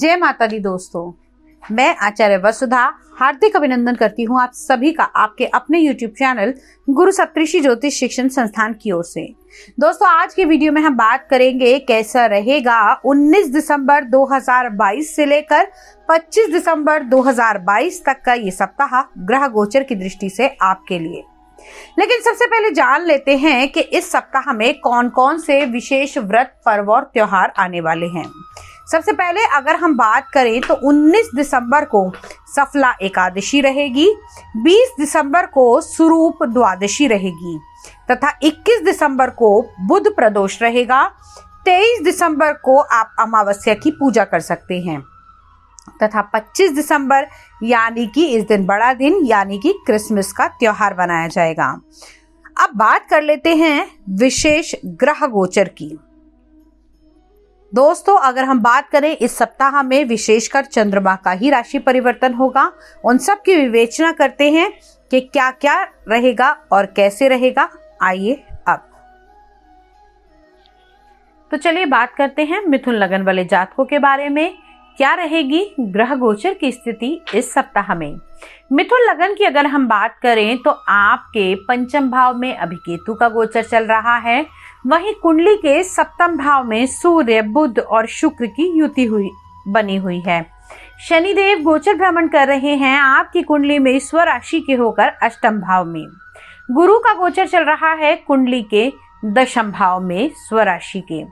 जय माता दी दोस्तों, मैं आचार्य वसुधा हार्दिक अभिनंदन करती हूँ आप सभी का आपके अपने YouTube चैनल गुरु सप्तऋषि ज्योतिष शिक्षण संस्थान की ओर से। दोस्तों, आज की वीडियो में हम बात करेंगे कैसा रहेगा 19 दिसंबर 2022 से लेकर 25 दिसंबर 2022 तक का ये सप्ताह ग्रह गोचर की दृष्टि से आपके लिए। लेकिन सबसे पहले जान लेते हैं कि इस सप्ताह में कौन कौन से विशेष व्रत, पर्व और त्योहार आने वाले हैं। सबसे पहले अगर हम बात करें तो 19 दिसंबर को सफला एकादशी रहेगी, 20 दिसंबर को स्वरूप द्वादशी रहेगी तथा 21 दिसंबर को बुध प्रदोष रहेगा। 23 दिसंबर को आप अमावस्या की पूजा कर सकते हैं तथा 25 दिसंबर यानी कि इस दिन बड़ा दिन यानी कि क्रिसमस का त्योहार मनाया जाएगा। अब बात कर लेते हैं विशेष ग्रह गोचर की। दोस्तों, अगर हम बात करें इस सप्ताह में विशेषकर चंद्रमा का ही राशि परिवर्तन होगा। उन सब की विवेचना करते हैं कि क्या क्या रहेगा और कैसे रहेगा। आइए अब तो चलिए बात करते हैं मिथुन लगन वाले जातकों के बारे में। क्या रहेगी ग्रह गोचर की स्थिति इस सप्ताह में। मिथुन लगन की अगर हम बात करें तो आपके पंचम भाव में अभी केतु का गोचर चल रहा है, वहीं कुंडली के सप्तम भाव में सूर्य, बुध और शुक्र की युति बनी हुई है। शनिदेव गोचर भ्रमण कर रहे हैं आपकी कुंडली में स्वराशि के होकर अष्टम भाव में। गुरु का गोचर चल रहा है कुंडली के दशम भाव में स्वराशि के।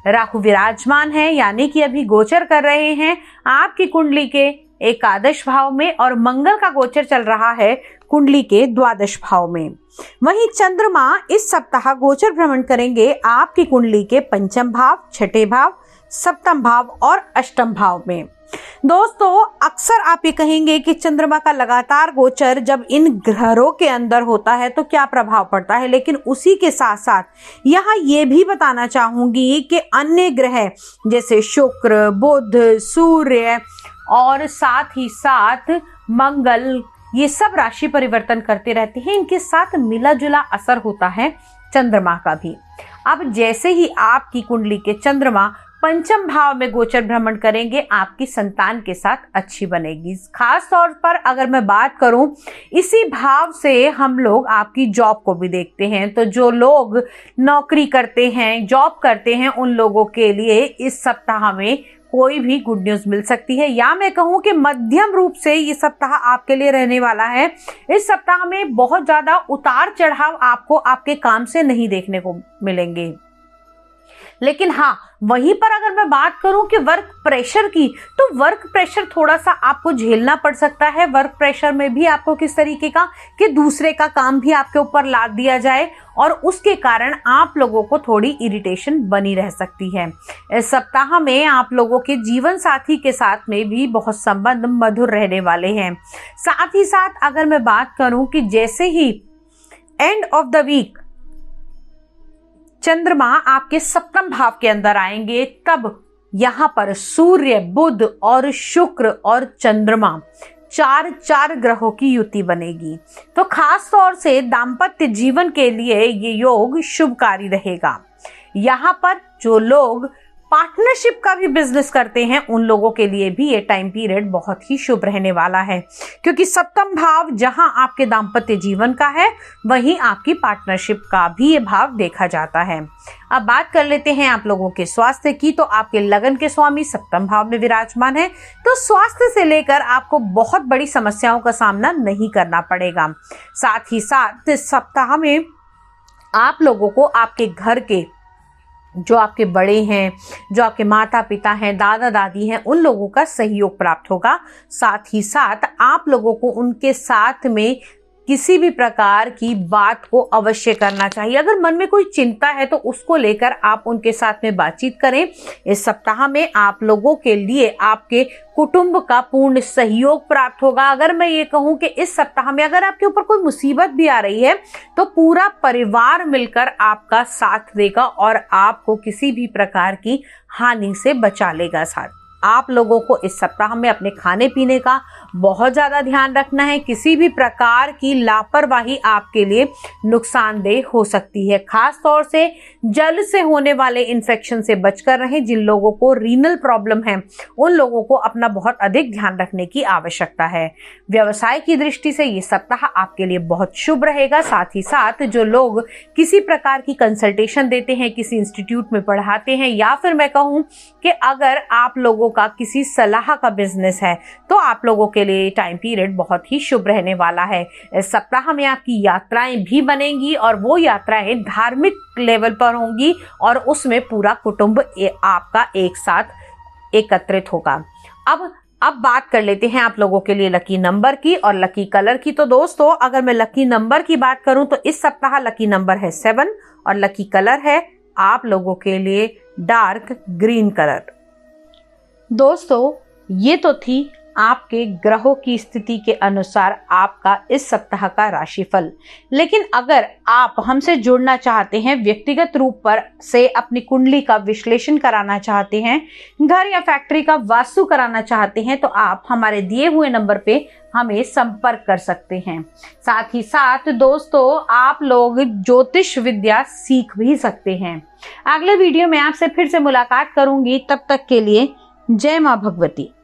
राहु विराजमान है यानी कि अभी गोचर कर रहे हैं आपकी कुंडली के एकादश भाव में और मंगल का गोचर चल रहा है कुंडली के द्वादश भाव में। वहीं चंद्रमा इस सप्ताह गोचर भ्रमण करेंगे आपकी कुंडली के पंचम भाव, छठे भाव, सप्तम भाव और अष्टम भाव में। दोस्तों, अक्सर आप ये कहेंगे कि चंद्रमा का लगातार गोचर जब इन ग्रहों के अंदर होता है तो क्या प्रभाव पड़ता है, लेकिन उसी के साथ साथ यहाँ ये भी बताना चाहूंगी कि अन्य ग्रह जैसे शुक्र, बुध, सूर्य और साथ ही साथ मंगल, ये सब राशि परिवर्तन करते रहते हैं। इनके साथ मिला जुला असर होता है चंद्रमा का भी। अब जैसे ही आपकी कुंडली के चंद्रमा पंचम भाव में गोचर भ्रमण करेंगे, आपकी संतान के साथ अच्छी बनेगी। खास तौर पर अगर मैं बात करूं, इसी भाव से हम लोग आपकी जॉब को भी देखते हैं। तो जो लोग नौकरी करते हैं, जॉब करते हैं, उन लोगों के लिए इस सप्ताह में कोई भी गुड न्यूज मिल सकती है, या मैं कहूं कि मध्यम रूप से ये सप्ताह आपके लिए रहने वाला है। इस सप्ताह में बहुत ज्यादा उतार चढ़ाव आपको आपके काम से नहीं देखने को मिलेंगे। लेकिन हाँ, वहीं पर अगर मैं बात करूं कि वर्क प्रेशर की, तो वर्क प्रेशर थोड़ा सा आपको झेलना पड़ सकता है। वर्क प्रेशर में भी आपको किस तरीके का कि दूसरे का काम भी आपके ऊपर लाद दिया जाए और उसके कारण आप लोगों को थोड़ी इरिटेशन बनी रह सकती है। इस सप्ताह में आप लोगों के जीवन साथी के साथ में भी बहुत संबंध मधुर रहने वाले हैं। साथ ही साथ अगर मैं बात करूं कि जैसे ही एंड ऑफ द वीक चंद्रमा आपके सप्तम भाव के अंदर आएंगे, तब यहां पर सूर्य, बुध और शुक्र और चंद्रमा चार ग्रहों की युति बनेगी। तो खास तौर से दाम्पत्य जीवन के लिए ये योग शुभकारी रहेगा। यहाँ पर जो लोग पार्टनरशिप का भी बिजनेस करते हैं, उन लोगों के लिए भी ये टाइम पीरियड बहुत ही शुभ रहने वाला है, क्योंकि सप्तम भाव जहां आपके दाम्पत्य जीवन का है, वहीं आपकी पार्टनरशिप का भी ये भाव देखा जाता है। अब बात कर लेते हैं आप लोगों के स्वास्थ्य की। तो आपके लगन के स्वामी सप्तम भाव में विराजमान है, तो स्वास्थ्य से लेकर आपको बहुत बड़ी समस्याओं का सामना नहीं करना पड़ेगा। साथ ही साथ इस सप्ताह में आप लोगों को आपके घर के जो आपके बड़े हैं, जो आपके माता पिता हैं, दादा दादी हैं, उन लोगों का सहयोग प्राप्त होगा। साथ ही साथ आप लोगों को उनके साथ में किसी भी प्रकार की बात को अवश्य करना चाहिए। अगर मन में कोई चिंता है तो उसको लेकर आप उनके साथ में बातचीत करें। इस सप्ताह में आप लोगों के लिए आपके कुटुंब का पूर्ण सहयोग प्राप्त होगा। अगर मैं ये कहूं कि इस सप्ताह में अगर आपके ऊपर कोई मुसीबत भी आ रही है तो पूरा परिवार मिलकर आपका साथ देगा और आपको किसी भी प्रकार की हानि से बचा लेगा। साथ आप लोगों को इस सप्ताह में अपने खाने पीने का बहुत ज़्यादा ध्यान रखना है। किसी भी प्रकार की लापरवाही आपके लिए नुकसानदेह हो सकती है। खास तौर से जल से होने वाले इन्फेक्शन से बचकर रहें। जिन लोगों को रीनल प्रॉब्लम है उन लोगों को अपना बहुत अधिक ध्यान रखने की आवश्यकता है। व्यवसाय की दृष्टि से ये सप्ताह आपके लिए बहुत शुभ रहेगा। साथ ही साथ जो लोग किसी प्रकार की कंसल्टेशन देते हैं, किसी इंस्टीट्यूट में पढ़ाते हैं, या फिर मैं कहूँ कि अगर आप लोगों का किसी सलाह का बिजनेस है तो आप लोगों के लिए टाइम पीरियड बहुत ही शुभ रहने वाला है। इस सप्ताह में आपकी यात्राएं भी बनेंगी और वो यात्राएं धार्मिक लेवल पर होंगी और उसमें पूरा कुटुंब आपका एक साथ एकत्रित होगा। अब बात कर लेते हैं आप लोगों के लिए लकी नंबर की और लकी कलर की। तो दोस्तों, अगर मैं लकी नंबर की बात करूं तो इस सप्ताह लकी नंबर है 7 और लकी कलर है आप लोगों के लिए डार्क ग्रीन कलर। दोस्तों, ये तो थी आपके ग्रहों की स्थिति के अनुसार आपका इस सप्ताह का राशिफल। लेकिन अगर आप हमसे जुड़ना चाहते हैं, व्यक्तिगत रूप पर से अपनी कुंडली का विश्लेषण कराना चाहते हैं, घर या फैक्ट्री का वास्तु कराना चाहते हैं, तो आप हमारे दिए हुए नंबर पे हमें संपर्क कर सकते हैं। साथ ही साथ दोस्तों, आप लोग ज्योतिष विद्या सीख भी सकते हैं। अगले वीडियो में आपसे फिर से मुलाकात करूंगी। तब तक के लिए जय मां भगवती।